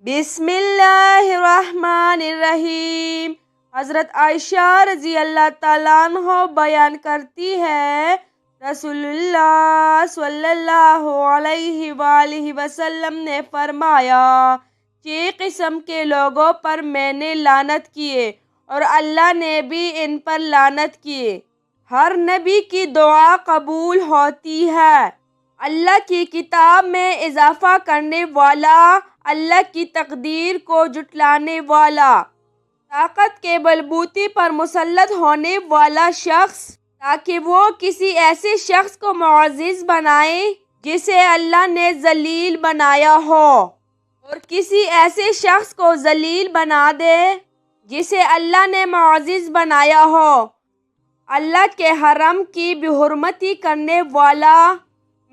بسم اللہ الرحمن الرحیم۔ حضرت عائشہ رضی اللہ تعالیٰ عنہ بیان کرتی ہے، رسول اللہ صلی اللہ علیہ وآلہ وسلم نے فرمایا، 6 قسم کے لوگوں پر میں نے لعنت کیے اور اللہ نے بھی ان پر لعنت کیے۔ ہر نبی کی دعا قبول ہوتی ہے۔ اللہ کی کتاب میں اضافہ کرنے والا، اللہ کی تقدیر کو جھٹلانے والا، طاقت کے بلبوتے پر مسلط ہونے والا شخص، تاکہ وہ کسی ایسے شخص کو معزز بنائے جسے اللہ نے ذلیل بنایا ہو، اور کسی ایسے شخص کو ذلیل بنا دے جسے اللہ نے معزز بنایا ہو۔ اللہ کے حرم کی بے حرمتی کرنے والا،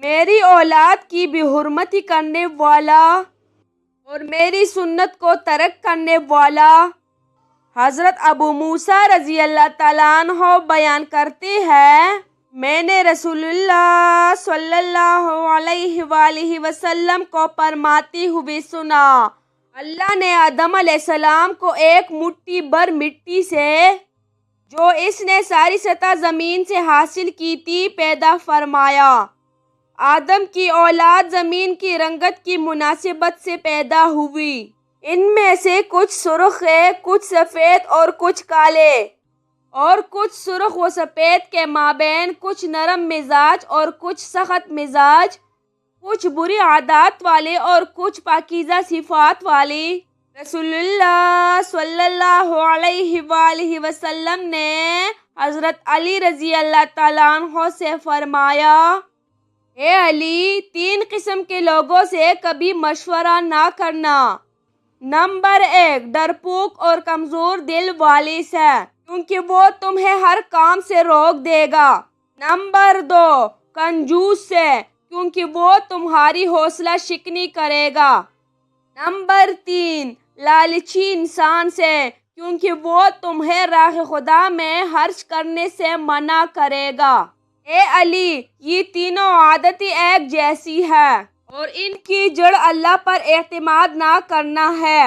میری اولاد کی بے حرمتی کرنے والا اور میری سنت کو ترک کرنے والا۔ حضرت ابو موسیٰ رضی اللہ تعالیٰ عنہ بیان کرتے ہیں، میں نے رسول اللہ صلی اللہ علیہ وآلہ وسلم کو فرماتے ہوئے سنا، اللہ نے آدم علیہ السلام کو ایک مٹھی بھر مٹی سے، جو اس نے ساری سطح زمین سے حاصل کی تھی، پیدا فرمایا۔ آدم کی اولاد زمین کی رنگت کی مناسبت سے پیدا ہوئی۔ ان میں سے کچھ سرخ ہے، کچھ سفید اور کچھ کالے، اور کچھ سرخ و سفید کے مابین کچھ نرم مزاج اور کچھ سخت مزاج، کچھ بری عادات والے اور کچھ پاکیزہ صفات والے۔ رسول اللہ صلی اللہ علیہ وآلہ وسلم نے حضرت علی رضی اللہ تعالیٰ عنہ سے فرمایا، اے علی، 3 قسم کے لوگوں سے کبھی مشورہ نہ کرنا۔ نمبر 1، ڈرپوک اور کمزور دل والے سے، کیونکہ وہ تمہیں ہر کام سے روک دے گا۔ نمبر 2، کنجوس سے، کیونکہ وہ تمہاری حوصلہ شکنی کرے گا۔ نمبر 3، لالچی انسان سے، کیونکہ وہ تمہیں راہ خدا میں خرچ کرنے سے منع کرے گا۔ اے علی، یہ تینوں عادتیں ایک جیسی ہیں اور ان کی جڑ اللہ پر اعتماد نہ کرنا ہے۔